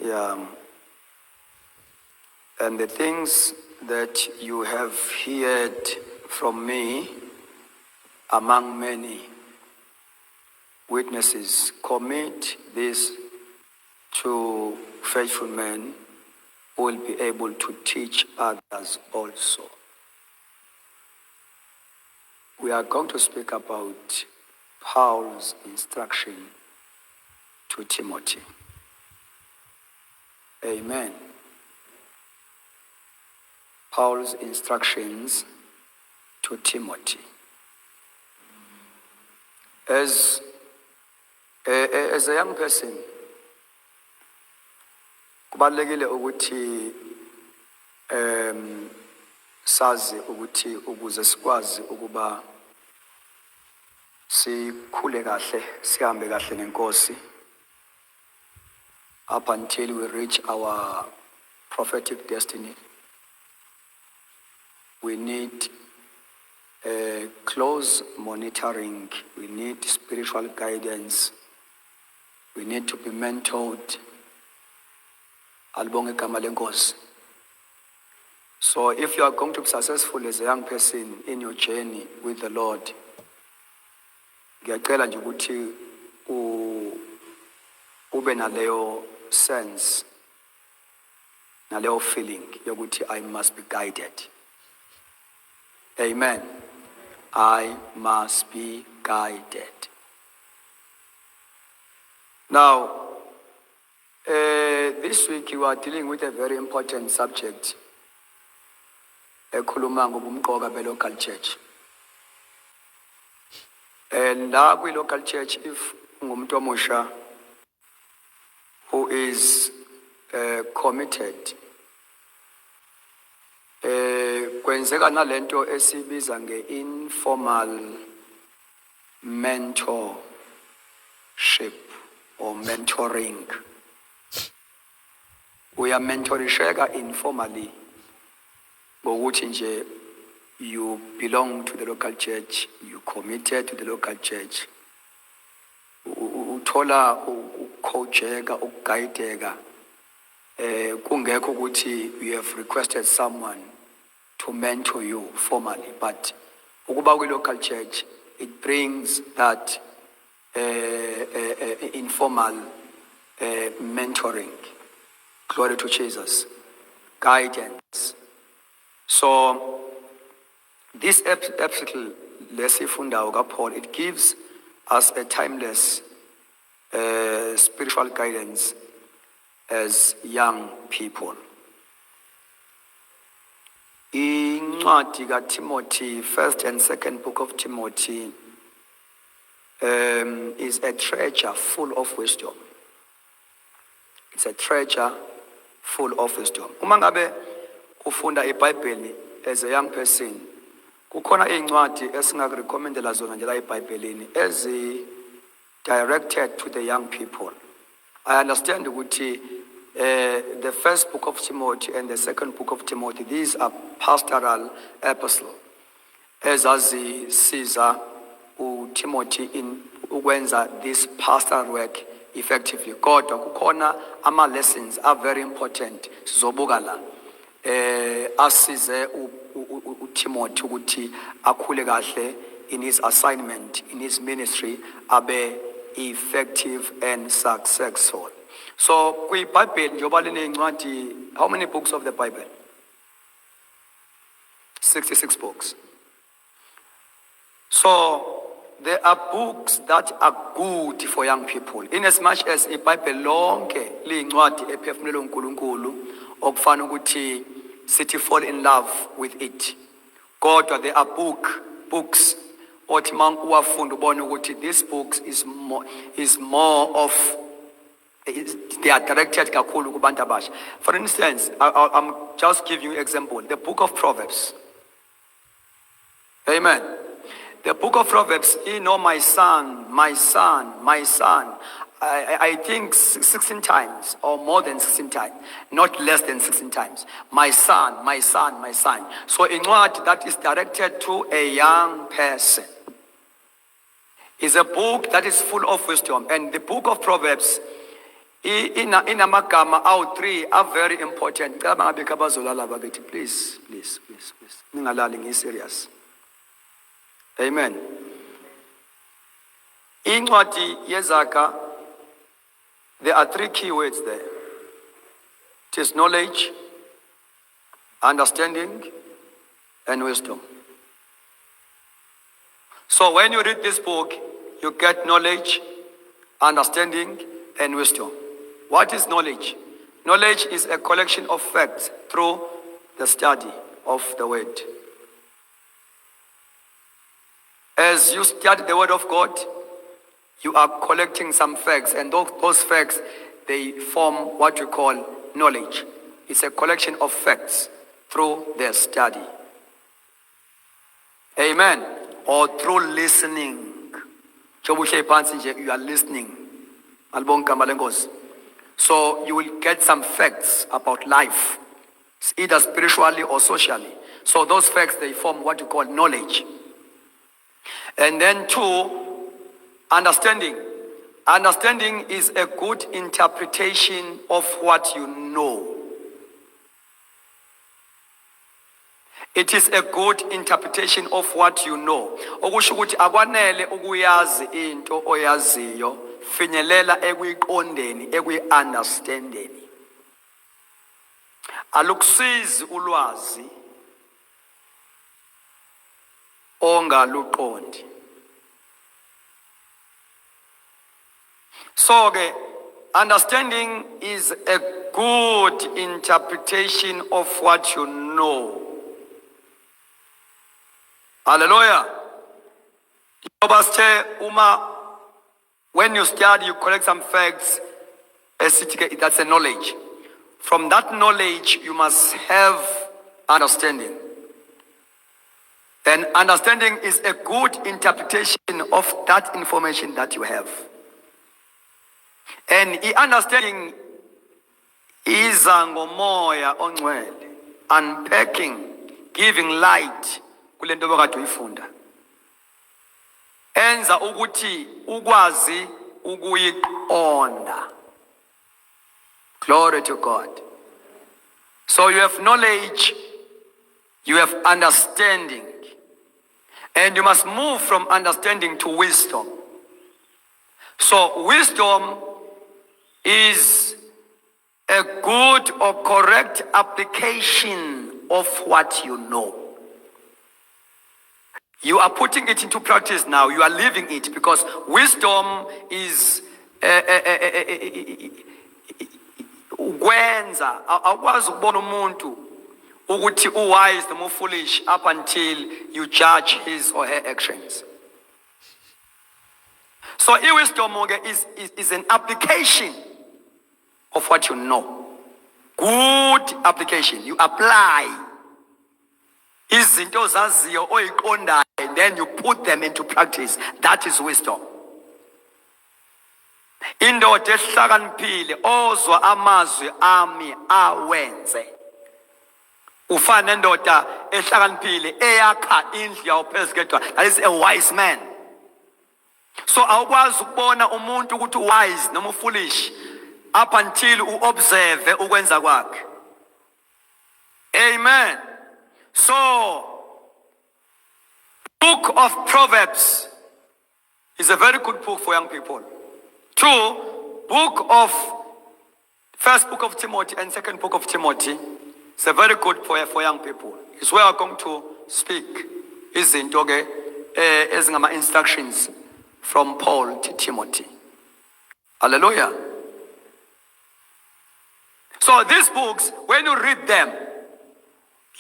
Yeah. And the things that you have heard from me among many witnesses, commit this to faithful men who will be able to teach others also. We are going to speak about Paul's instruction to Timothy. Amen. Paul's instructions to Timothy. As a young person, kubalekile ukuthi sazi ukuthi ukuze sikwazi ukuba sikhule kahle, sihambe kahle nenkosi up until we reach our prophetic destiny. We need close monitoring. We need spiritual guidance. We need to be mentored. Alibonge igama lenkosi. So if you are going to be successful as a young person in your journey with the Lord, ngiyacela nje ukuthi ube naleyo sense, naleyo feeling yokuthi I must be guided. Amen. I must be guided. Now, this week you are dealing with a very important subject. Ekhuluma ngobumqoka be-local church. And la kwi-local church, if ngumuntu omusha who is committed, kwenzeka nalento esibiza nge-informal mentorship or mentoring. Uyamentorisheka informally ngokuthi nje you belong to the local church, you committed to the local church. Uthola ukucoacheka, ukuguideka, kungekho ukuthi you have requested someone to mentor you formally, but ukuba kwi-local church, it brings that informal mentoring. Glory to Jesus. Guidance. So this epistle, lesifunda kaPaul, it gives us a timeless spiritual guidance as young people. Incwadi kaTimothy, 1st and 2nd book of Timothy, is a treasure full of wisdom. It's a treasure full of wisdom. Uma ngabe ufunda iBhayibheli as a young person, kukhona incwadi esingakurecommendela zona nje la eBhayibhelini ezi directed to the young people. I understand ukuthi the first book of Timothy and the second book of Timothy, these are pastoral epistles. Ezazisiza uTimothy in ukwenza this pastoral work effectively. Kodwa kukhona ama lessons are very important. Sizobuka la asize uTimothy ukuthi akhule kahle in his assignment, in his ministry, abe effective and successful. So kwi-Bible njengoba linencwadi, how many books of the Bible? 66 books. So there are books that are good for young people. In as much as iBhayibheli lonke liyincwadi ephefumulelwe uNkulunkulu okufana ukuthi sithi fall in love with it. Kodwa there are books othi mang uwafunda ubone ukuthi these books is more of, they are directed kakhulu kubantu abasha. For instance, I'm just giving you an example. The book of Proverbs. Amen. The book of Proverbs, my son, my son, my son. I think 16 times or more than 16 times, not less than 16 times. My son, my son, my son. So in what that is directed to a young person is a book that is full of wisdom. And the book of Proverbs inamagama awu-3 are very important. Ngicela bangabekho abazolala bakithi, please. Ningalali ngi-serious. Amen. Incwadi yeZakha, there are 3 key words there. It is knowledge, understanding, and wisdom. So when you read this book, you get knowledge, understanding, and wisdom. What is knowledge? Knowledge is a collection of facts through the study of the word. As you study the word of God, you are collecting some facts, and those facts, they form what we call knowledge. It's a collection of facts through their study. Amen. Or through listening. You are listening. So you will get some facts about life, either spiritually or socially. So those facts, they form what you call knowledge. And then 2, understanding. Understanding is a good interpretation of what you know. It is a good interpretation of what you know. Okusho ukuthi akwanele ukuyazi into oyaziyo, finyelela ekuyiqondeni, ekuyi-understandeni. Alukusizi ulwazi ongaluqondi. So understanding is a good interpretation of what you know. Hallelujah. When you study, you collect some facts. That's a knowledge. From that knowledge, you must have understanding. And understanding is a good interpretation of that information that you have. And understanding is ngomoya ongcwele, unpacking, giving light kule nto bekade uyifunda. Enza ukuthi ukwazi ukuyiqonda. Glory to God. So you have knowledge, you have understanding, and you must move from understanding to wisdom. So wisdom is a good or correct application of what you know. You are putting it into practice now. You are living it, because wisdom is ukwenza. Akwazi ukubona umuntu ukuthi uwise noma foolish up until you judge his or her actions. So wisdom is an application of what you know. Good application. You apply izinto ozaziyo oyiqondayo, and then you put them into practice. That is wisdom. Indoda ehlakaniphile ozwa amazwi ami awenze. Ufana nendoda ehlakaniphile eyakha indlu yawo phezu kwedwala. That is a wise man. So awukwazi ukubona umuntu ukuthi wise noma foolish up until uobserve ukwenza kwakhe. Amen. So book of Proverbs is a very good book for young people. 2, first book of Timothy and second book of Timothy is a very good for young people. It's where I'm going to speak izinto ke ezingama instructions from Paul to Timothy. Hallelujah. So these books, when you read them,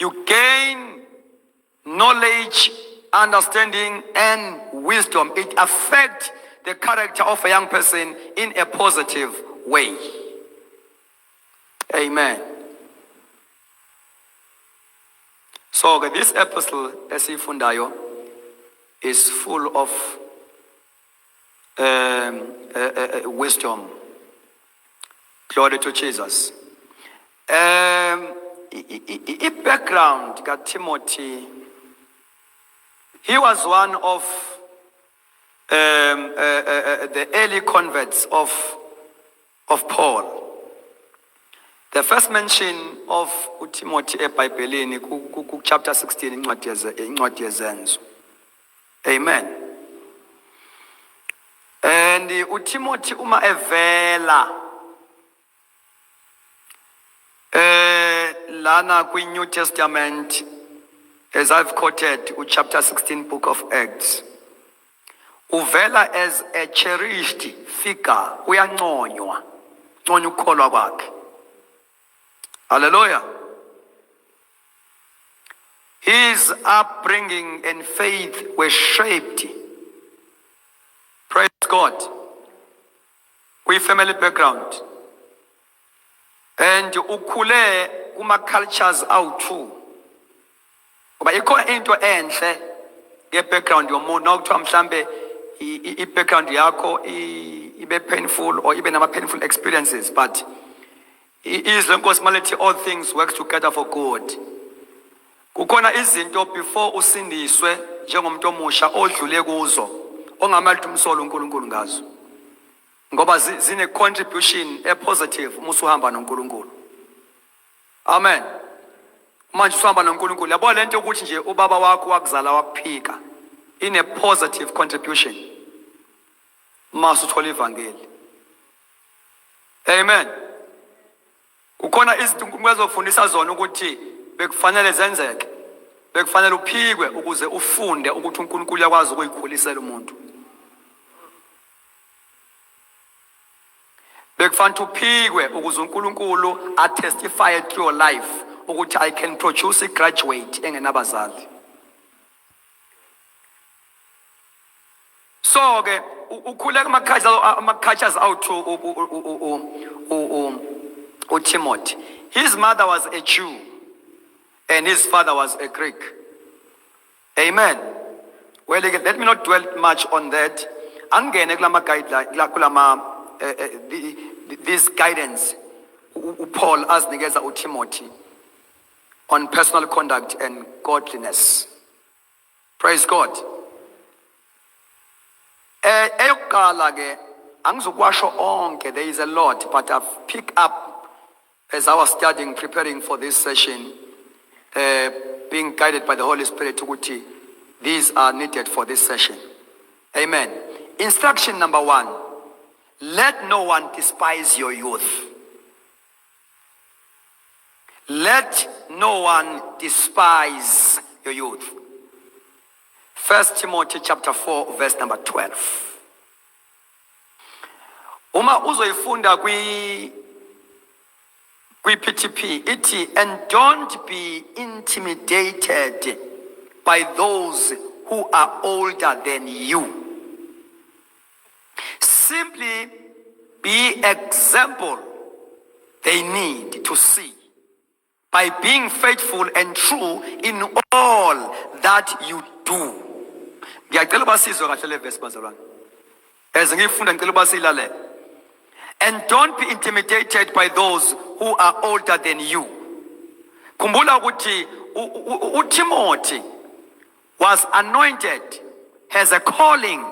you gain knowledge, understanding, and wisdom. It affects the character of a young person in a positive way. Amen. So this epistle, esifundayo, is full of wisdom. Glory to Jesus. Background got Timothy. He was one of the early converts of of Paul. The first mention of Timothy eBhayibhelini chapter 16 incwadi yezenzo. Amen. And uTimothy uma evela lana kwi-New Testament, as I've quoted, chapter 16 book of Acts, uvela as a cherished figure, uyanconywa, nconywa ukukholwa kwakhe. Hallelujah. His upbringing and faith were shaped, praise God, with family background. And ukhule kuma cultures awu-2. Ngoba ikhona into enhle nge-background yomuntu, nawuthiwa mhlambe i-background yakho ibe painful or ibe nama-painful experiences, but izwe Nkosi malithi all things work together for good. Kukhona izinto before usindiswe njengomuntu omusha odlule kuzo ongamali umsolo uNkulunkulu ngazo, ngoba zine contribution positive uma usuhamba noNkulunkulu. Amen. Manje usihamba noNkulunkulu, yabo lento ukuthi nje ubaba wakho wakuzala wakuphika ine positive contribution mase uthola ivangeli. Amen. Kukhona izinto ngizofundisa zona ukuthi bekufanele zenzeke, bekufanele uphikwe ukuze ufunde ukuthi uNkulunkulu yakwazi ukuyikhulisela umuntu. Bekufanele uphikwe ukuze uNkulunkulu attestify through your life ukuthi I can produce a graduate engenabazali. So ke ukhule kuma-cultures awu-2 uTimothy. His mother was a Jew and his father was a Greek. Amen. Well, let me not dwell much on that. Angene kulama guideline, this guidance Paul azinikeza uTimothy on personal conduct and godliness. Praise God. Eyokala ke angizokwasho onke, there is a lot, but I've picked up as I was studying, preparing for this session, being guided by the Holy Spirit, these are needed for this session. Amen. Instruction number 1, let no one despise your youth. Let no one despise your youth. 1 Timothy chapter 4, verse number 12. Uma uzoyifunda PTP, iti, and don't be intimidated by those who are older than you. Simply be example they need to see by being faithful and true in all that you do. Ngiyacela basizwe kahle le verse bazalwane. As ngifunda ngicela basilale. And don't be intimidated by those who are older than you. Kumbula ukuthi uTimothy was anointed, has a calling.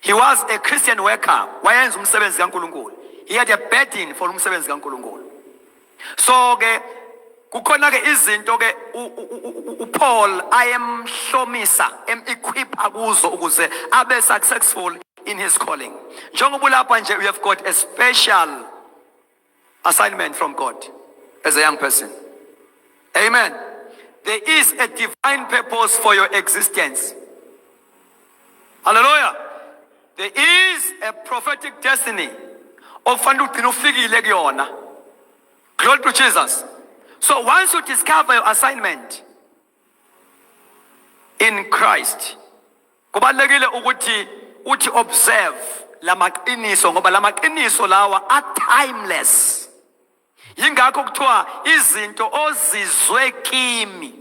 He was a Christian worker. Wayenza umsebenzi kaNkulunkulu. He had a burden for umsebenzi kaNkulunkulu. So ke kukhona ke izinto ke uPaul ayemhlomisa equip kuzo ukuze abe successful in his calling. Njengoba lapha nje we have got a special assignment from God as a young person. Amen. There is a divine purpose for your existence. Hallelujah. There is a prophetic destiny. Glory to Jesus. So once you discover your assignment in Christ, kubalekile uthi observe la maqiniso, ngoba la maqiniso lawa are timeless. Yingakho kuthiwa izinto ozizwe kimi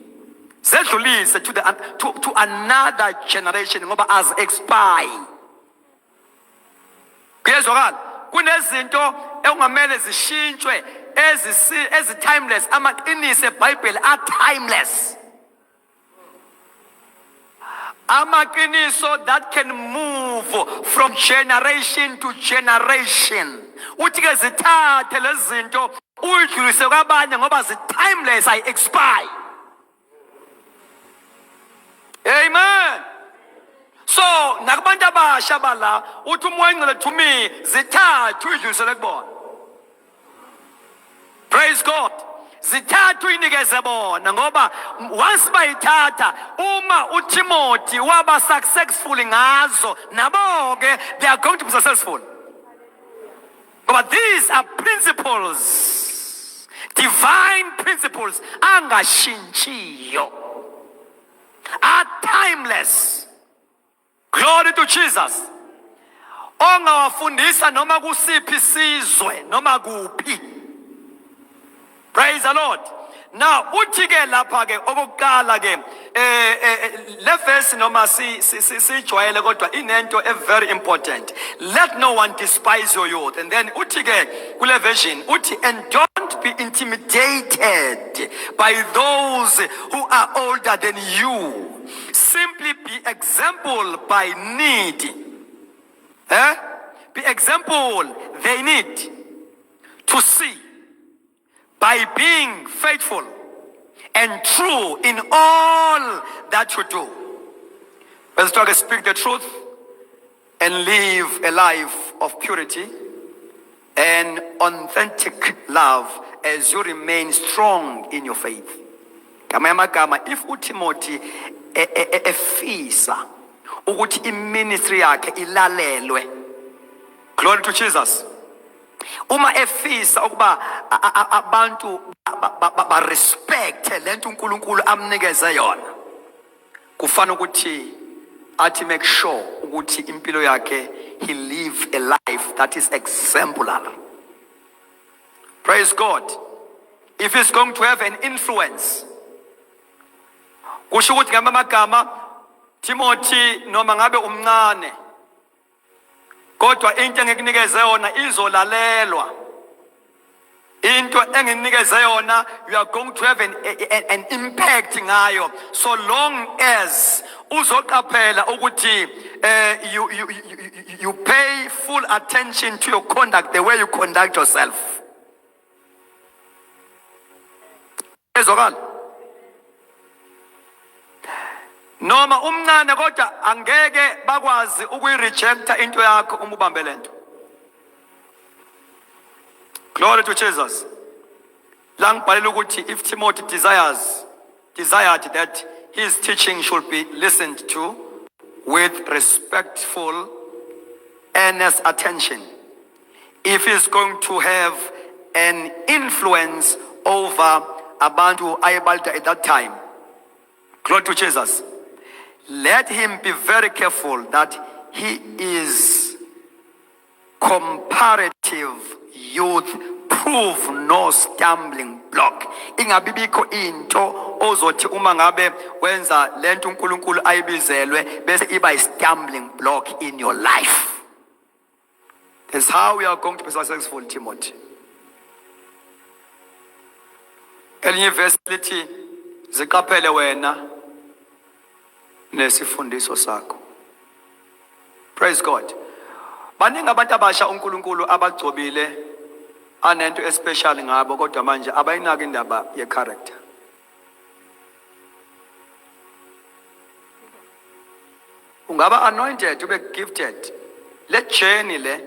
zedlulise to another generation ngoba as expire. Kuyezwakala kunezinto engamele zishintshwe ezi timeless. Amaqiniso eBhayibheli are timeless. amaqiniso that can move from generation to generation. Uthi ke zithathe lezi zinto uyidlulise kwabanye ngoba zi-timeless, ayi-expire. Amen. So nakubantu abasha bala uthi umoya engcwele to me zithathe uyidlulisele kubona. Praise God. Zithathu uyinikeze bona ngoba once bayithatha uma uTimothy waba successful ngazo nabo ke they are going to be successful. But these are principles, divine principles, angashintshiyo, are timeless. Glory to Jesus. Ongawafundisa noma kusiphi isizwe noma kuphi. Praise the Lord. Now, uthi ke lapha ke okokuqala ke le verse noma sijwayele kodwa inento a very important. Let no one despise your youth. And then uthi ke kule version uthi, and don't be intimidated by those who are older than you. Simply be example by need. Be example they need to see. By being faithful and true in all that you do. Let's try to speak the truth and live a life of purity and authentic love as you remain strong in your faith. If uTimothy efisa ukuthi iministry yakhe ilalelwe, glory to Jesus. Uma efisa ukuba abantu ba respect lento uNkulunkulu amnikeze yona, kufana ukuthi athi make sure ukuthi impilo yakhe he live a life that is exemplary. Praise God. If he's going to have an influence, kusho ukuthi ngamagama Timothy noma ngabe umncane kodwa into engikunikeze yona izolalelwa. Into enginikeze yona you are going to have an impact ngayo so long as uzoqaphela ukuthi you pay full attention to your conduct, the way you conduct yourself. Ezokala noma umncane kodwa angeke bakwazi ukuyirejecta into yakho uma ubambe lento. Glory to Jesus. La ngibhalela ukuthi if Timothy desired that his teaching should be listened to with respectful, earnest attention, if he's going to have an influence over abantu ayebalda at that time, glory to Jesus, let him be very careful that he is comparative youth proof, no stumbling block. Ingabibikho into ozothi uma ngabe wenza lento uNkulunkulu ayibizelwe bese iba stumbling block in your life. That's how we are going to be successful, Timothy. Elinye verse lithi ziqaphele wena nesifundiso sakho. Praise God. Baningi abantu abasha uNkulunkulu abagcobile anento especial ngabo kodwa manje abayinaki indaba ye character. Ungaba anointed, ube gifted. Le journey le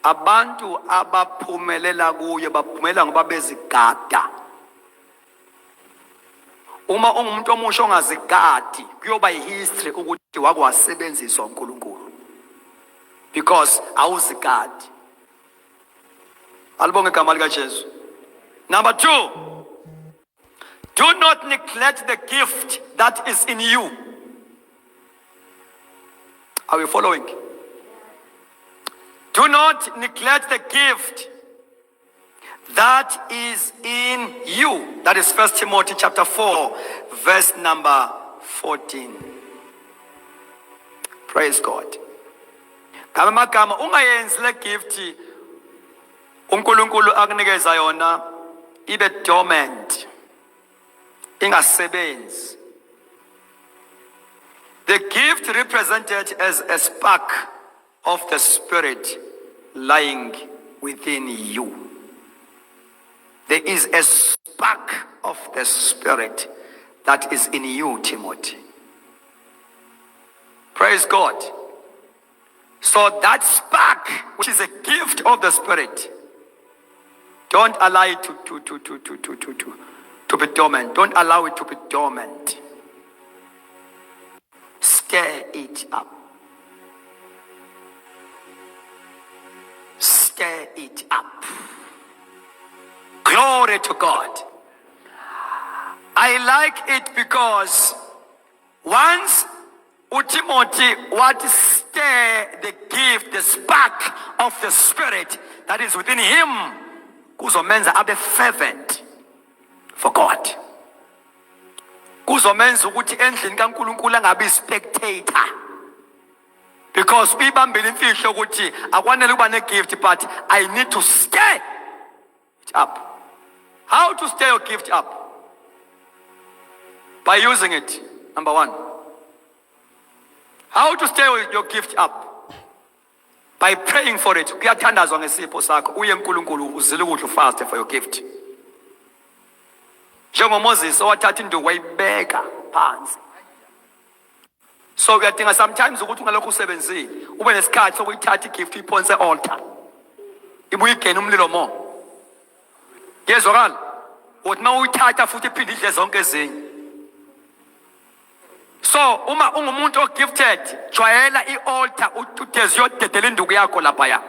abantu abaphumelela kuyo baphumela ngoba bezigada. Uma ungumuntu omusha ongazigadi kuyoba ihistory ukuthi wakwasebenziswa uNkulunkulu because awuzigadi. Alibonge igama lika Jesu. Number 2, do not neglect the gift that is in you. Are we following? Do not neglect the gift that is in you. That is 1 Timothy chapter 4, verse number 14. Praise God. Kama magama ungayenzi le gift uNkulunkulu akunikeza yona ibe dormant, ingasebenzi. The gift represented as a spark of the Spirit lying within you. There is a spark of the Spirit that is in you, Timothy. Praise God. So that spark, which is a gift of the Spirit, don't allow it to be dormant. Don't allow it to be dormant. Stir it up. Stir it up. Glory to God. I like it because once Timothy would stir the gift, the spark of the Spirit that is within him, kuzomenza abe fervent for God. Kuzomenza ukuthi endlini kaNkulunkulu angabi spectator. Because uyibambile imfihlo ukuthi akwanele ukuba ne-gift, but I need to stir it up. How to stir your gift up? By using it, number one. How to stir your gift up? By praying for it. Kuyathandazwa ngesipho sakho. Uye kuNkulunkulu uzile ukuthi ufaste for your gift. NjengoMoses owathatha induku wayibeka phansi. So uyadinga sometimes ukuthi ungalokhu usebenzile ube nesikhathi sokuyithatha igift uyiphonse altar. Ibuye igene umlilo mo. Yezwakala? Uthi mawuyithatha futhi iphinde idle zonke ezinye. So uma ungumuntu ogifted, jwayela i-altar uteze uyodedela induku yakho laphaya.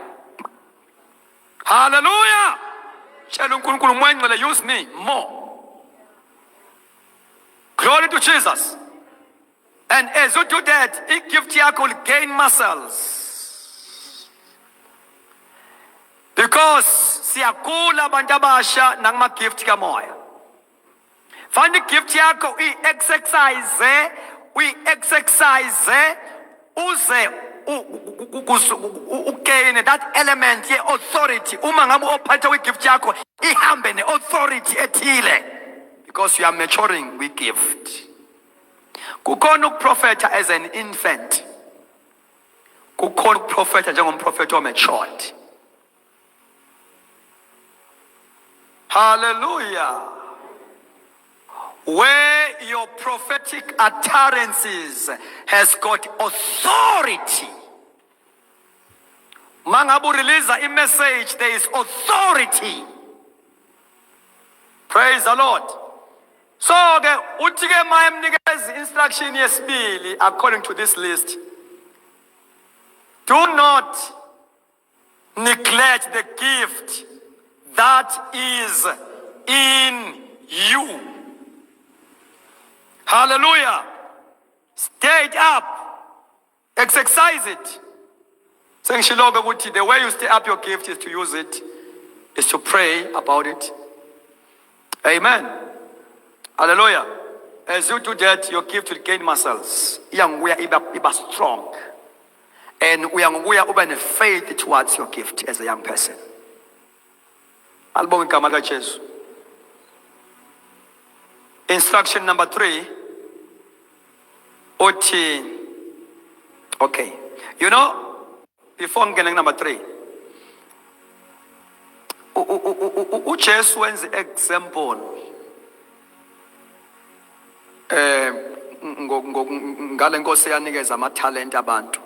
Hallelujah. Tshela uNkulunkulu Moya Ngcwele, use me more. Glory to Jesus. And as you do that, i-gift yakho will gain muscles. Because siyakula abantu abasha nakuma-gift kamoya. Find i-gift yakho uyi-exercise, uze ugain that element ye-authority. Uma ngabe ophatha kwi-gift yakho ihambe ne-authority ethile. Because you are maturing with gift. Kukhona ukuprofetha as an infant. Kukhona ukuprofetha njengomprofethi omatured. Hallelujah. Where your prophetic utterances has got authority. Mangabu release a message, there is authority. Praise the Lord. So, utike mayamnikeza instruction yesibili according to this list. Do not neglect the gift that is in you. Hallelujah. Stir it up. Exercise it. Saying Shiloga Wuti, the way you stir up your gift is to use it, is to pray about it. Amen. Hallelujah. As you do that, your gift will gain muscles. Young we are strong. And we are open faith towards your gift as a young person. Album Kamala Jesus. Instruction number 3. Oti. Okay. You know, before getting number 3. Ujesu wenza example. Ngale Nkosi yanikeza ama-talent abantu.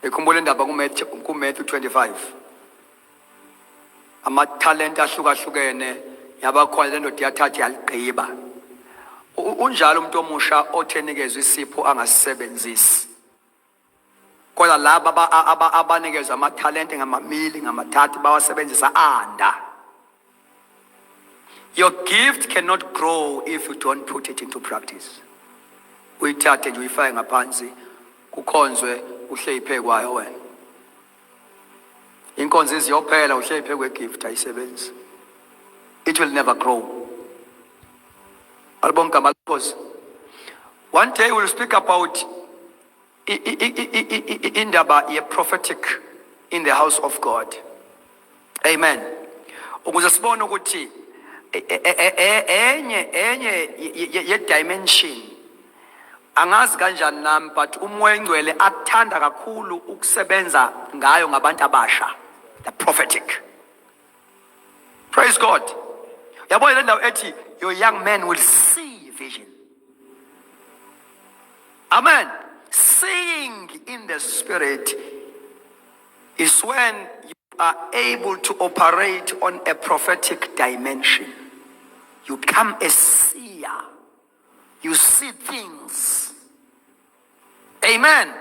Ekhumbula indaba kuMatthew 25. Ama-talent ahlukahlukene yabakhona le ndoda yathatha yaligqiba. Unjalo umuntu omusha othenikezwe isipho angasebenzisi. Kodwa laba abanikezwe ama-talent ngamamili ngamathathu bawasebenzisa anda. Your gift cannot grow if you don't put it into practice. Uyithathe nje uyifake ngaphansi kukhonzwe uhleyiphe kwayo wena. Inkonzo iziyophela uhleyiphe kwegift ayisebenzi. It will never grow. Albonga malpos. One day we'll speak about indaba ye prophetic in the house of God. Amen. Ukuze sibone ukuthi enye ye dimension Angazi kanjani nami but umoya engcwele athanda kakhulu ukusebenza ngayo ngabantu abasha, the prophetic. Praise God. Yabo le ndawo ethi your young man will see vision. Amen. Seeing in the spirit is when you are able to operate on a prophetic dimension. You become a seer. You see things. Amen.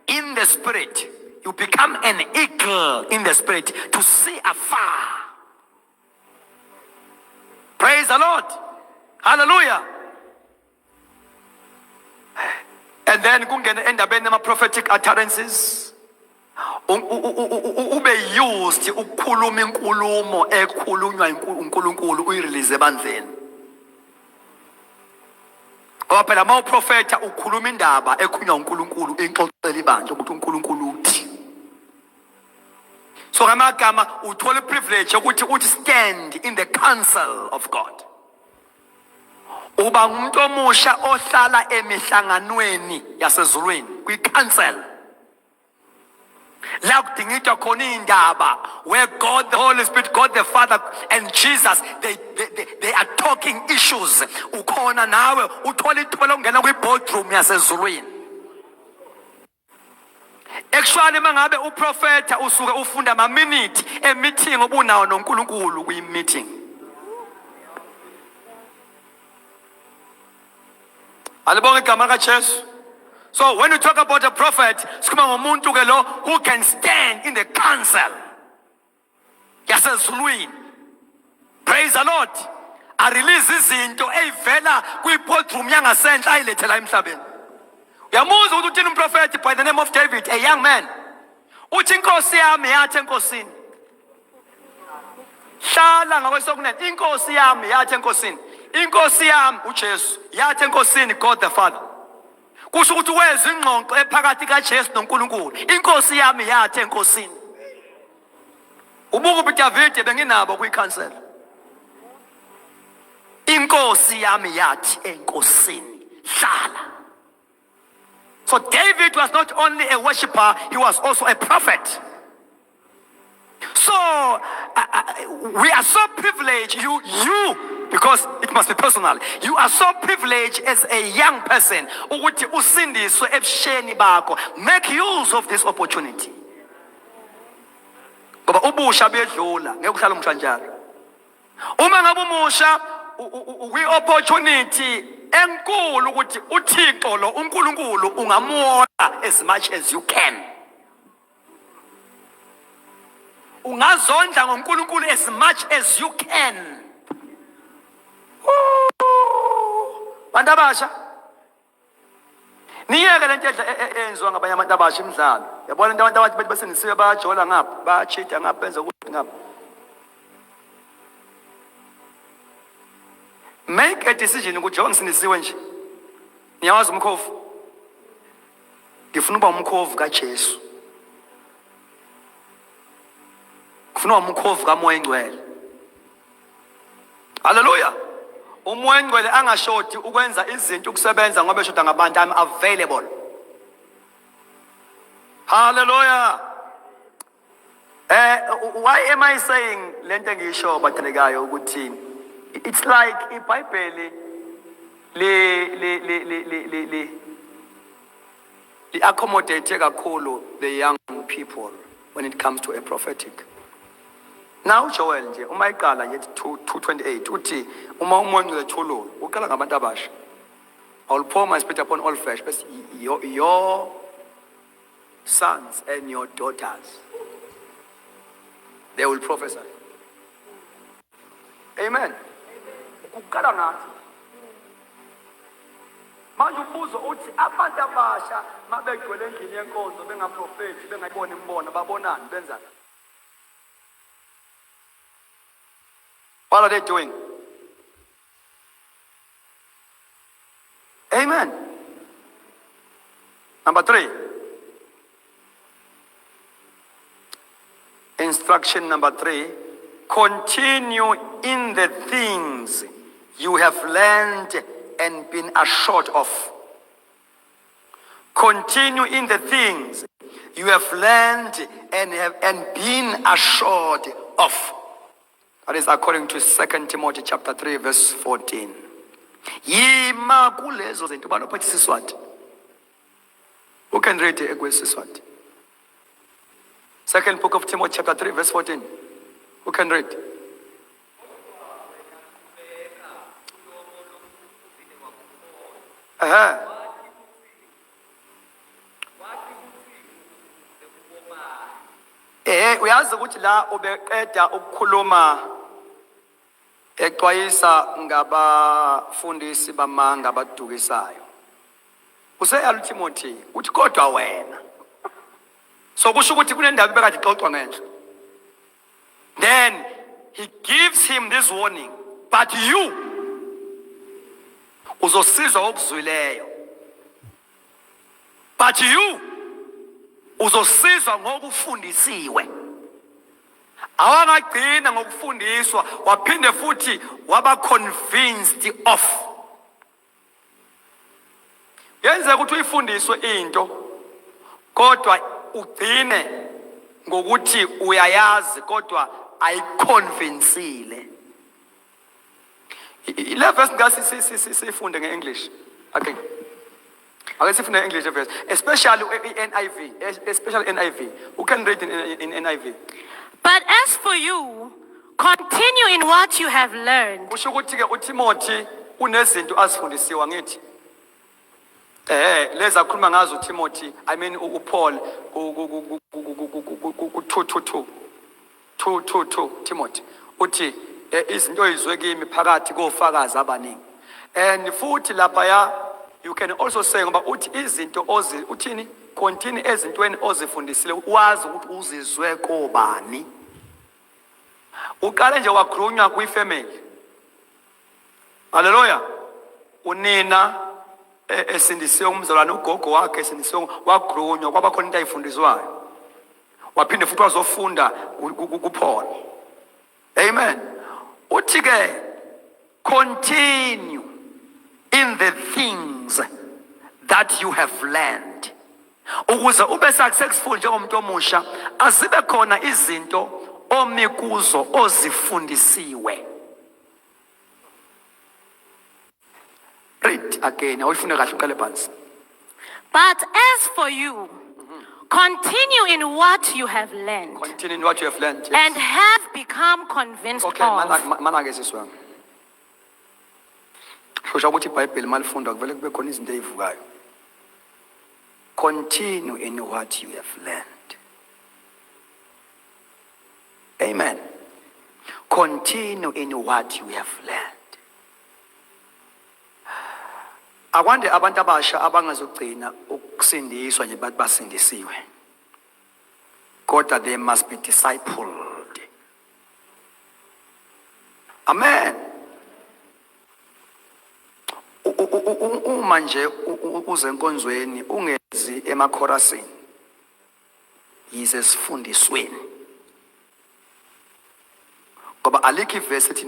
In the spirit. You become an eagle in the spirit to see afar. Praise the Lord. Hallelujah. And then kungena endabeni ama prophetic utterances. Ube used ukukhuluma inkulumo ekhulunywa uNkulunkulu uyirelease ebandleni. Ngoba phela uma uprofeta ukhuluma indaba ekhunywa uNkulunkulu exoxela ibandla ukuthi uNkulunkulu uthi. So ngamagama uthola privilege ukuthi uthi stand in the counsel of God. Uba umuntu omusha ohlala emihlanganweni yasezulwini kwi-council. La kudingidwa khona indaba where God the Holy Spirit, God the Father and Jesus they are talking issues. Ukhona nawe uthola ithola ungena kwi-boardroom yasezulwini. Actually mangabe uprofeta usuke ufunda ama minute meeting obunawo noNkulunkulu kwi-meeting. Alibonga igama kaJesu. So when you talk about a prophet, sikhuluma ngomuntu ke lo who can stand in the council yasezulwini. Praise the Lord. A release izinto eyivela kwi-boardroom yangasenhla ayilethela emhlabeni. Uyamuzwa ukuthi uthini umprofeti by the name of David, a young man. Uthi inkosi yami yathi enkosini. Hlala ngakwesokunene. Inkosi yami yathi enkosini. Inkosi yami uJesu yathi enkosini God the Father. Kusho ukuthi wezwe ingxoxo ephakathi kaJesu noNkulunkulu. Inkosi yami yathi enkosini. Ubuku uDavid benginabo kwi-council. Inkosi yami yathi enkosini hlala. So David was not only a worshipper, he was also a prophet. So we are so privileged, you because it must be personal. You are so privileged as a young person. Ukuthi usindiswe ebusheni bakho. Make use of this opportunity. Ngoba ubusha bedlula, ngeke uhlale umshanjalo. Uma ngabe umusha kwi-opportunity enkulu ukuthi uThixo lo uNkulunkulu ungamuona as much as you can. Ungazondla ngoNkulunkulu as much as you can. Bantu abasha niyeke lento enziwa ngabanye abantu abasha imidlalo. Yabona abantu abathi besengisiwe bayajola ngapha, bayachita ngapha, benza ukuthi ngapha. Make a decision ukuthi njengoba ngisindisiwe nje. Niyawazi umkhovu? Ngifuna ukuba umkhovu kaJesu. Ngifuna umkhovu kaMoya Engcwele. Hallelujah. Umoya Engcwele angashoti ukwenza izinto ukusebenza ngoba eshoda ngabantu. I'm available. Hallelujah. Why am I saying lento engiyisho bathandekayo ukuthi it's like iBhayibheli le accommodate kakhulu the young people when it comes to a prophetic. Now Joel nje uma iqala nje 2:28 uthi uma umoya ngethululo uqala ngabantu abasha. I will pour my spirit upon all flesh, but your sons and your daughters they will prophesy. Amen. Ukukala nathi. Manje ubuzo uthi abantu abasha mabegcwele endlini yenkonzo bengaprofeti bengayibona imbono babonani benzani? What are they doing? Amen. Number 3. Instruction number 3. Continue in the things you have learned and been assured of. Continue in the things you have learned and been assured of. That is according to 2 Timothy chapter 3 verse 14. Yima kulezo zinto banophethe isiswati. Who can read it Siswati? Second book of Timothy chapter 3 verse 14. Who can read? Uyazi ukuthi la ubeqeda ukukhuluma exwayisa ngabafundisi bamanga abadukisayo. Useyala uTimothy uthi kodwa wena. So kusho ukuthi kunendaba bekade ixoxwa ngenhla. Then he gives him this warning, but you uzosizwa okuzwileyo. But you uzosizwa ngokufundisiwe. Awangagcina ngokufundiswa waphinde futhi waba convinced of. Yenza ukuthi uyifundiswe into kodwa ugcine ngokuthi uyayazi kodwa ayiconvincile. Ile verse ngasi sifunde ngeEnglish. Okay. Ake sifunde ngeEnglish verse, especially NIV, especially NIV. Who can read in NIV? But as for you, continue in what you have learned. Kusho ukuthi ke uTimothy unezinto azifundisiwe ngithi. Leza khuluma ngazo uTimothy, I mean uPaul ku2:2 Timothy. Uthi izinto ezizwe kimi phakathi kofakazi abaningi. And futhi lapha ya you can also say ngoba uthi izinto uthini continue ezintweni ozifundisile wazi ukuthi uzizwe kobani. Uqale nje wakhulunywa kwifamily. Hallelujah. Unina esindisiwe umzalwane ugogo wakhe esindisiwe wakhulunywa kwaba khona into ayifundiswayo. Waphinde futhi wazofunda kuPaul. Amen. Uthi ke continue in the things that you have learned. Ukuze ube successful njengomuntu omusha asibe khona izinto omikuzo ozifundisiwe. Read again. Awufuna kahle uqale phansi. But as for you, continue in what you have learned. Continue in what you have learned. Yes. And have become convinced Okay, of. mana ke siswami. Kusho ukuthi iBhayibheli malifunda kuvele kube khona izinto ezivukayo. Continue in what you have learned. Amen. Continue in what you have learned. Akwande abantu abasha abangazogcina ukusindiswa nje bathi basindisiwe. Kodwa they must be discipled. Amen. Uma nje uze enkonzweni ungezi emakhorasini. Yize sifundisweni. Ngoba alikho ivesi ethi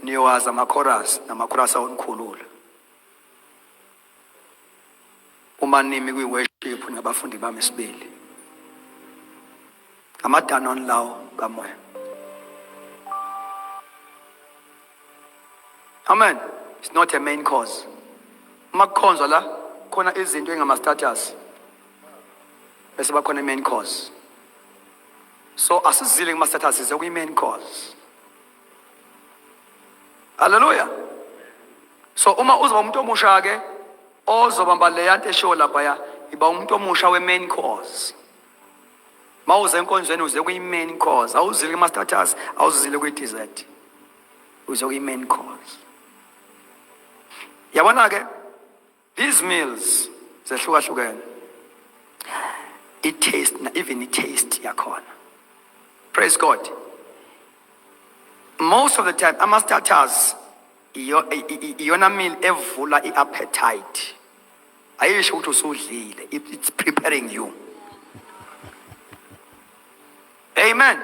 niyowaza amakhorasi namakhorasi awonikhulula. Uma nimi kwi-worship nabafundi bami sibili. Amadanon lawo kamoya. Amen. It's not a main cause. Makhonzwa la khona izinto engama status. Bese bakhona main cause. So asizile kuma status is a main cause. Hallelujah. So uma uzoba umuntu omusha ke ozobamba le yanto esho lapha ya iba umuntu omusha we main cause. Mawuze enkonzweni uze kwi main cause. Awuzile kuma status, awuzile kwi desert. Uze kwi main cause. Yabona ke these meals zehlukahlukene. It taste even it taste yakhona. Praise God. Most of the time ama starters iyona meal evula iappetite. Ayisho ukuthi usudlile. It's preparing you. Amen.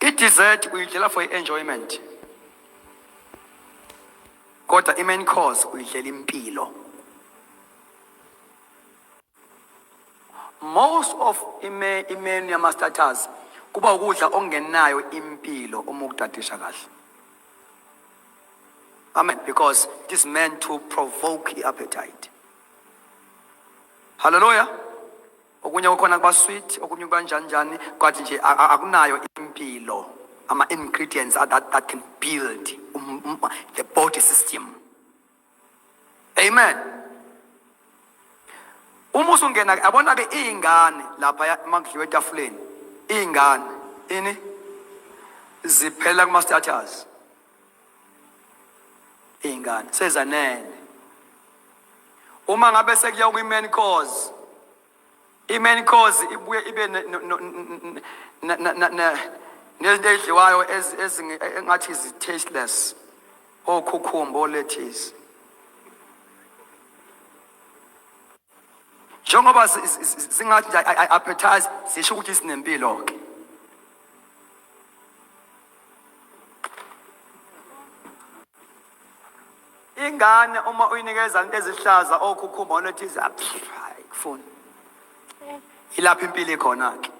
I-dessert uyidlela for enjoyment. Kodwa i-main course uyidlela impilo. Most of imenu yama-starters kuba ukudla ongenayo impilo uma ukudadisha kahle. Amen. Because it is meant to provoke the appetite. Hallelujah. Okunye kukhona kuba sweet, okunye kuba njani, kwathi nje akunayo impilo. Ama-ingredients that can build the body system. Amen. Uma usungena yabona ke izingane lapha makudliwe etafuleni. Izingane ini ziphela kuma starters. Izingane sezanele. Uma ngabe sekuya ku-main course. I-main course ibuye ibe nezinto ezidliwayo engathi zi-tasteless. Okhukhumba, lettuce. Njengoba singathi nje appetize sisho ukuthi sinempilo ke. Ingane uma uyinikeza into ezihlaza okhukhumba onethiza hayi kufuni. Ilapha impilo ikhona ke.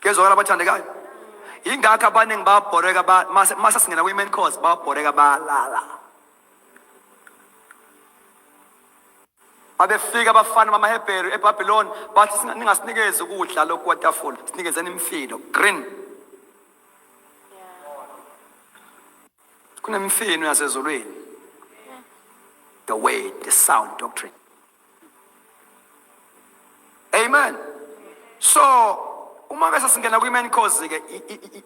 Kezwakala abathandekayo. Ingakho abaningi bayabhoreka mase singena kwi-main course bayabhoreka bayalala. Abefika abafana bamaHebheru eBhabhiloni bathi ningasinikeze ukudla lokhu kwatafula sinikezeni imifino green. Kunemifino yasezulwini. The way, the sound doctrine. Amen. So uma bese singena kwi-main course ke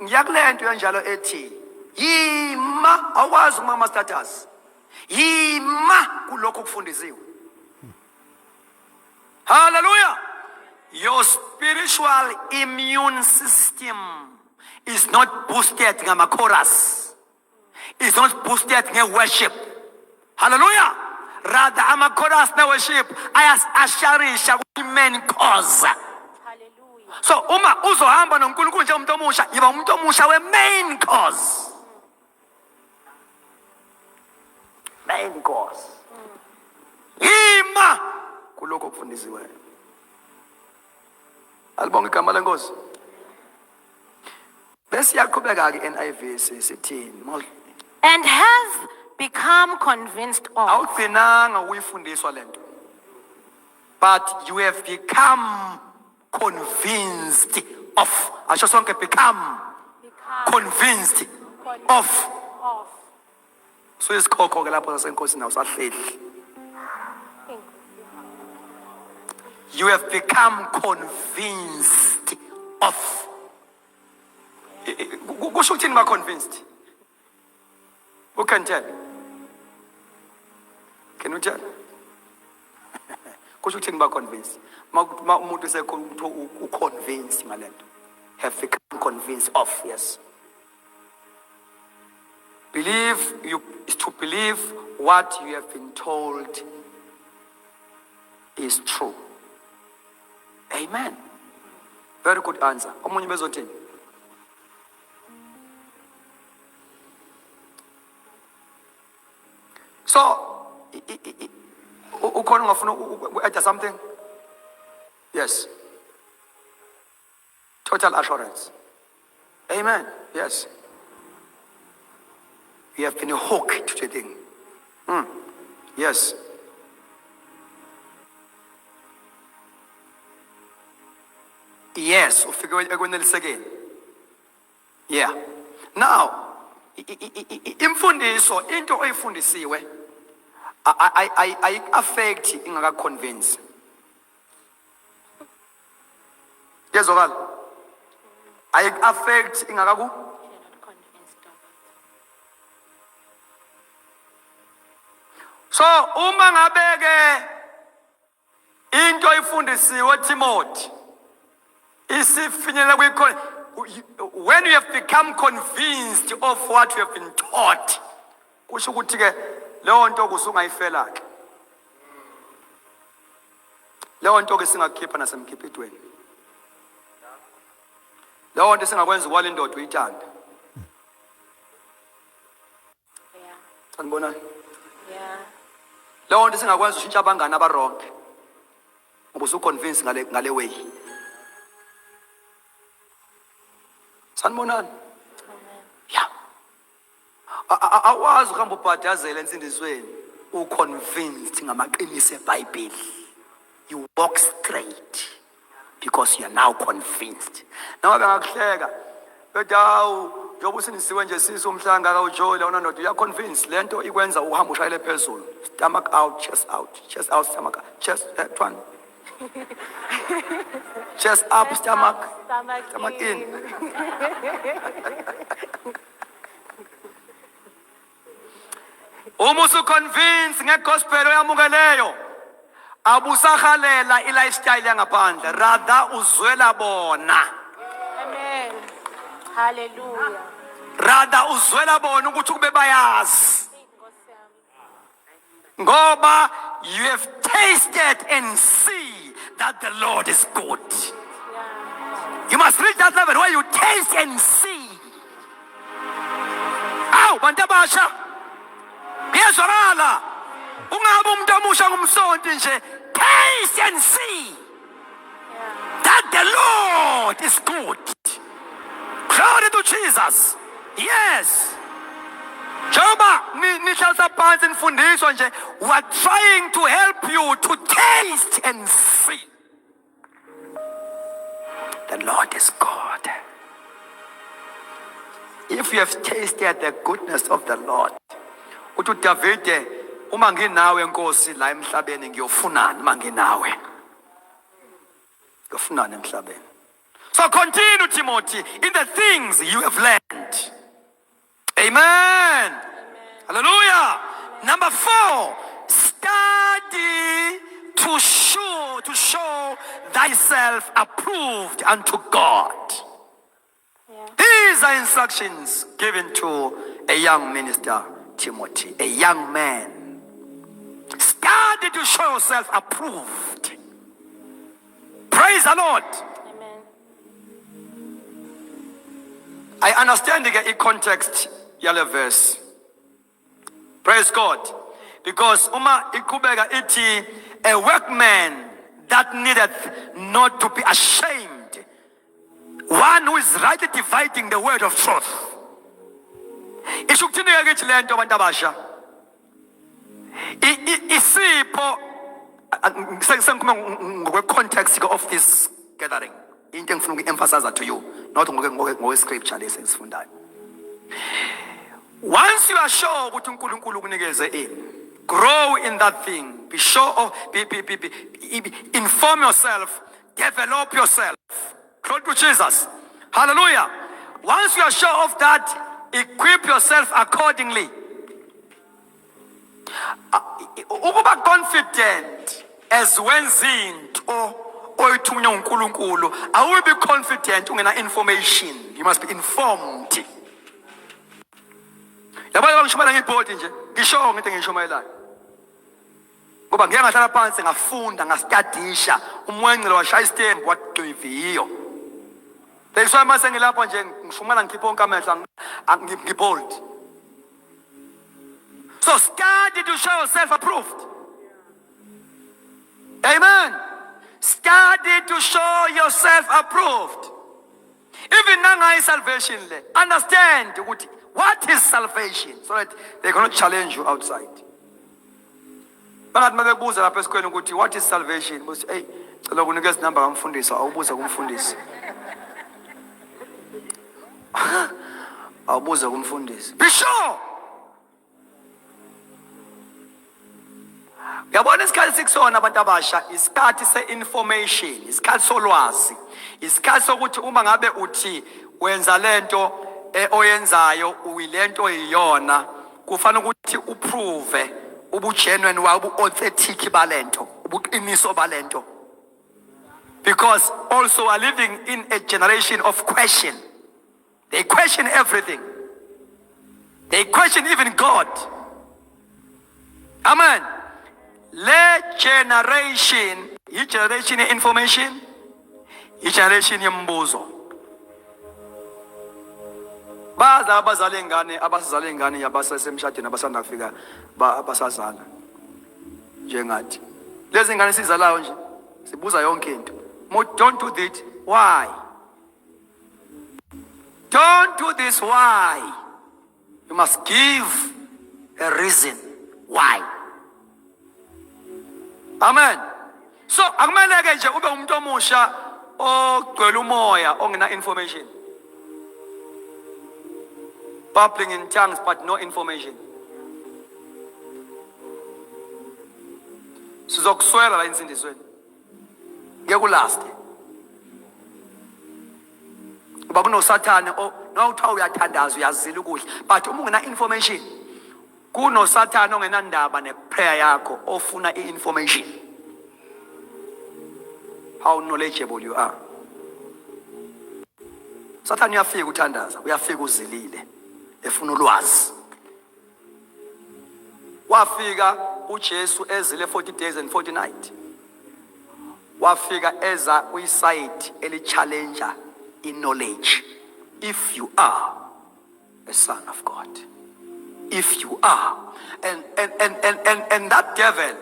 ngiyakulento kanjalo ethi yima awwazi uma status. Yima kulokho kufundisiwe. Hallelujah. Your spiritual immune system is not boosted ngama chorus. It's not boosted nge worship. Hallelujah. Rather ama chorus na worship ayasharisha main cause. Hallelujah. So uma uzohamba noNkulunkulu nje umuntu omusha, yiba umuntu omusha we main cause. Main cause. Yima kuloko kufundisiwe. Alibonga igama lenkosi. Bese yaqhubeka ke NIV sithini? And have become convinced of. Awugcinanga uyifundiswa lento. But you have become convinced of. Asho sonke become convinced of. So isikhokho ke lapho sasenkosi nawo sahleli. You have become convinced of. Kusho ukuthini ma convinced? Who can tell? Can you tell? Kusho ukuthini ba convinced? Ma umuntu sekho convinced ngalento. Have become convinced of, yes. Believe is to believe what you have been told is true. Amen. Very good answer. Omunye bezothini? So, ukhona ungafuna uku-add something? Yes. Total assurance. Amen. Yes. We have been hooked to the thing. Yes. Yes, ufike ekwenelisekeni. Yeah. Now, imfundiso into oyifundisiwe I affect ingaka convince. Yezwakala? I affect ingaka ku? You're not convinced of it. So uma ngabeke into oyifundisiwe Timothy isifinyela when you have become convinced of what you have been taught, kusho ukuthi ke leyo nto kusungayifela ke. Leyo nto ke singakhipha nasemkhiphetweni. Leyo nto singakwenza ukwala indoda uyithanda. Yeah. Sanibona? Yeah. Leyo nto singakwenza ushintsha abangane abaronke. ngoba usuconvince ngale way. Sanibonani? Yeah. Awazi ukuhamba ubhadazela ensindisweni uconvinced ngamaqiniso eBhayibheli. You walk straight because you are now convinced. Noma bengakuhleka bethi hawu njengoba usindisiwe nje siso umhlanga kawujoli wona ndoda uyaconvince lento ikwenza uhamba ushayele phezulu. Stomach out, chest out, chest out, stomach out, chest one. Chest up, stomach in. Uma usuconvince ngegospel oyamukeleyo abusahalela ilifestyle yangaphandle, rather uzwela bona. Amen. Hallelujah. Rather uzwela bona ukuthi kube bayazi. Ngoba you have tasted and see that the Lord is good. You must reach that level where you taste and see. Aw, bantu abasha. Ngiyazwakala. Ungabe umuntu omusha ngumsonto nje, taste and see that the Lord is good. Glory to Jesus. Yes. Joba nihlalisa phansi nifundiswa nje, we are trying to help you to taste and see. The Lord is God. If you have tasted the goodness of the Lord, uthi uDavide, uma nginawe Nkosi la emhlabeni ngiyofunana uma nginawe. Ngiyofunana emhlabeni. So continue, Timothy, in the things you have learned. Amen. Hallelujah. Number 4, study to show thyself approved unto God. These are instructions given to a young minister, Timothy, a young man. Study to show yourself approved. Praise the Lord. Amen. I understand the context yale verse. Praise God. Because uma ikubeka iti a workman that needeth not to be ashamed, one who is rightly dividing the word of truth. Ishukuthini kithi lento abantu abasha. Isipho sengikhuluma ngokwe context of this gathering. Into engifuna uku-emphasize to you, not ngokwe scripture lesi esifundayo. Once you are sure ukuthi uNkulunkulu ukunikeze ini, grow in that thing. Be sure of, inform yourself, develop yourself. Glory to Jesus. Hallelujah. Once you are sure of that, equip yourself accordingly. Ukuba confident as when zinto oyithunywa uNkulunkulu, I will be confident ungena information. You must be informed. Yabona ngishumayela ngibhodi nje, ngisho ngento ngishumayelayo. Ngoba ngeke ngahlala phansi ngafunda, ngastudisha, umwencelo washaya istembu wagqiviyo. That's why mase ngilapha nje ngishumela ngikhipha onke amehlo ngibold. So study to show yourself approved. Amen. Study to show yourself approved. Even nangayi salvation le, understand ukuthi what is salvation, so that they cannot challenge you outside. Bangathi mabebuza lapha esikoleni ukuthi what is salvation, bothi hey cela ukunikeza inamba kamfundisi, awubuza kumfundisi. Awubuza kumfundisi. Be sure. Yabona isikhathi sikusona abantu abasha, isikhathi se-information, isikhathi solwazi, isikhathi sokuthi uma ngabe uthi wenza lento oyenzayo uyilento iyona, kufanele ukuthi uprove ubugenuine wayo, ubu-authentic balento, ubuqiniso balento. Because also we are living in a generation of question. They question everything. They question even God. Amen. Le generation, yi generation ye information, yi generation ye mbuzo. Baza abazali ingane, abasizala ingane yabasesemshadweni abasanda kufika abasazala. Njengathi. Lezi ingane sizalayo nje Sibuza yonke into. Don't do this. Why? Don't do this. Why? You must give a reason why. Amen. So akumeleke nje ube umuntu omusha ogcwele umoya ongena information. Babbling in tongues but no information. Sizokuswela la insindisweni. Ngeke ulaste. Kuba kunosathane nowuthiwa uyathandaza uyazila ukudla but uma ungena information kunosathane ongenandaba neprayer yakho ofuna i-information. How knowledgeable you are. Sathane uyafika uthandaza, uyafika uzilile efuna ulwazi. Wafika uJesu ezile 40 days and 40 nights. Wafika eza kwiside eli-challenger in knowledge. If you are a son of God. If you are. And that devil,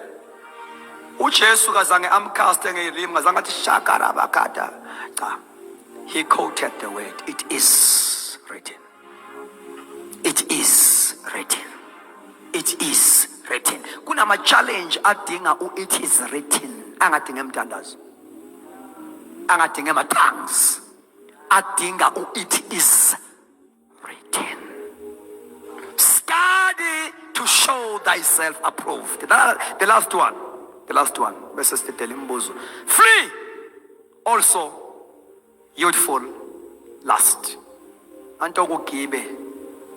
uJesu kazange amcaste ngelimi, kazange athi shakarabakata. He quoted the word, it is written. It is written. It is written. Kunama challenge adinga it is written. Angadinga emthandazo. Angadinga ema-tongues. Adinga it is written. Study to show thyself approved. The last one. The last one. Verses 13. Flee also youthful lust. Antoku gibe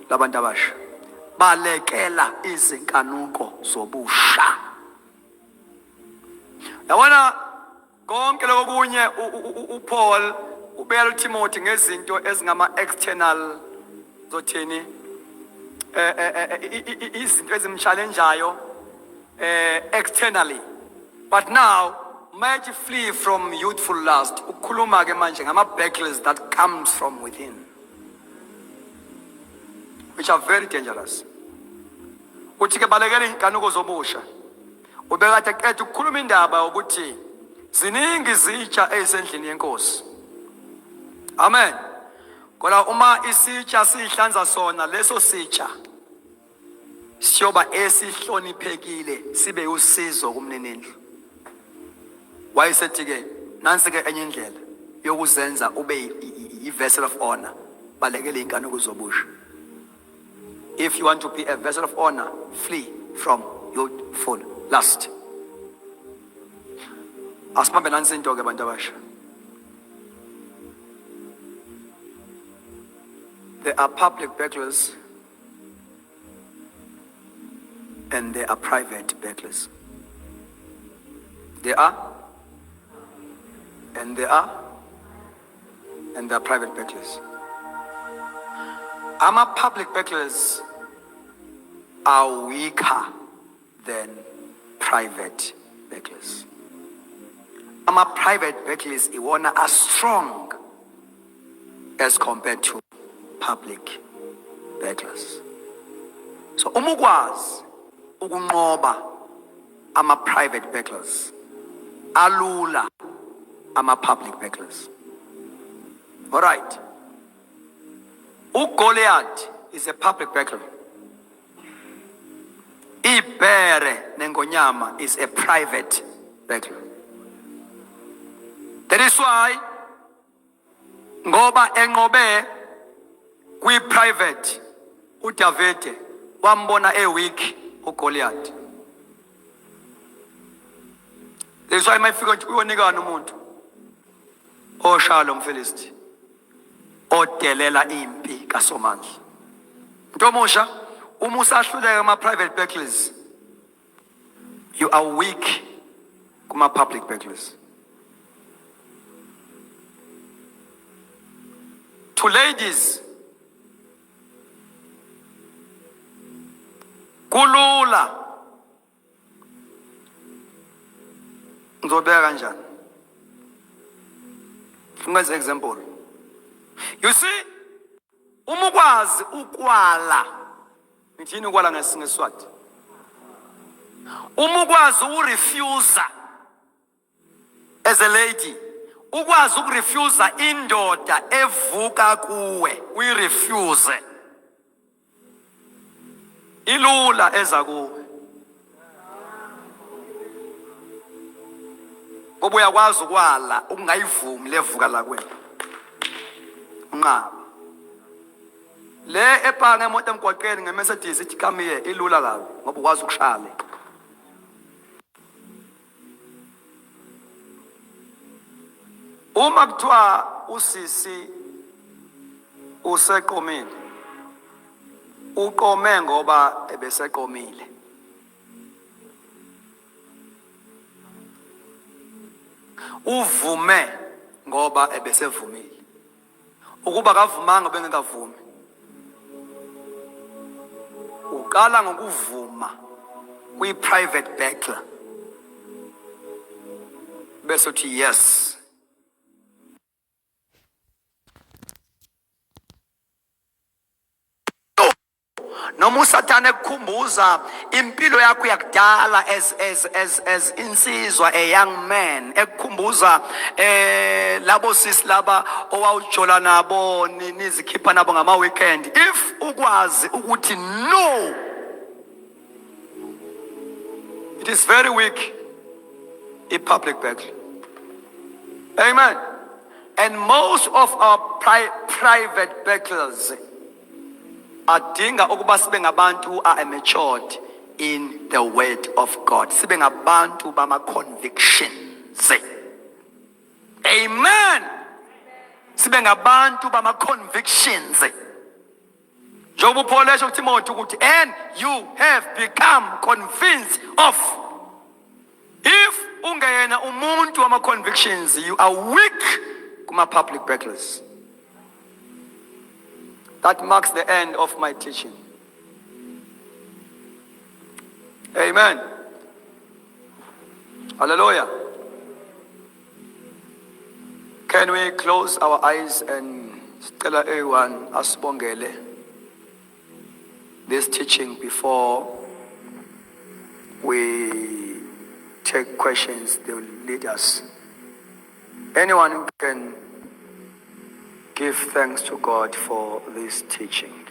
labantu abasha. Balekela izinkanuko zobusha. Yabona konke lokunye uPaul ubeka uTimothy ngezinto ezingama external zothini izinto ezimchallengeayo externally. But now might flee from youthful lust. Ukhuluma ke manje ngama backlash that comes from within, which are very dangerous. Uthi ke balekela inkanuko zobusha. Ubeka eqeda ukukhuluma indaba ukuthi ziningi izitsha ezisendlini yenkosi. Amen. Kodwa uma isitsha sihlanza sona leso sitsha siyoba esihloniphekile sibe usizo kumnenendlu. Wayesethi ke nansi ke enye indlela yokuzenza ube i-vessel of honor. Balekele inkanuko zobusha. If you want to be a vessel of honor, flee from youthful lust. Asibambe nansi into ke bantu abasha. There are public bucklers and there are private bucklers. There are and there are private bucklers. Our public bucklers are weaker than private bucklers. Our private bucklers are strong as compared to public bucklers. So umukwazi ukunqoba ama private bucklers alula ama public bucklers. All right. Goliath is a public buckler. Ibhere nengonyama is a private buckler. That is why ngoba enqobe kwi-private uDavide wambona weak uGoliath. That is why mayifika nje uyonikana umuntu oshaya lo mfilisti odelela impi kaSomandla. Ntomusha uma usahluleka ama-private bucklers, you are weak kuma-public bucklers. To ladies, kulula. Ngizobeka kanjani? Ngenza example. You see, uma ukwazi ukwala. Ngithini ukwala ngeSiswati? Uma ukwazi urefuse as a lady, ukwazi ukurefuse indoda evuka kuwe, uyirefuse. Ilula eza kuwe. Ngoba uyakwazi ukwala ukungayivumi levuka la kwena. Unqaba. Le epanga emoto emgwaqeni ngeMercedes ithi come here ilula kabi ngoba ukwazi ukushaya. Uma kuthiwa usisi useqomile, uqome ngoba ebeseqomile. Uvume ngoba ebesevumile. Ukuba kavumanga bengekavumi. Uqala ngokuvuma kwi-private bachelor. Bese uthi yes. Noma uSathane ekukhumbuza impilo yakho yakudala as insizwa, a young man, ekukhumbuza labo sisi laba owawujola nabo nizikhipha nabo ngama weekend. If ukwazi ukuthi no, it is very weak in public bachelor. Amen. And most of our private bachelors adinga ukuba sibe ngabantu are matured in the word of God. Sibe ngabantu bama convictions. Amen. Sibe ngabantu bama convictions. Njengoba uPaul esho kuTimothy ukuthi and you have become convinced of. If ungayena umuntu wama convictions, you are weak kuma public bachelors. That marks the end of my teaching. Amen. Hallelujah. Can we close our eyes and tell everyone asibongele this teaching before we take questions? They will lead us. Anyone who can give thanks to God for this teaching.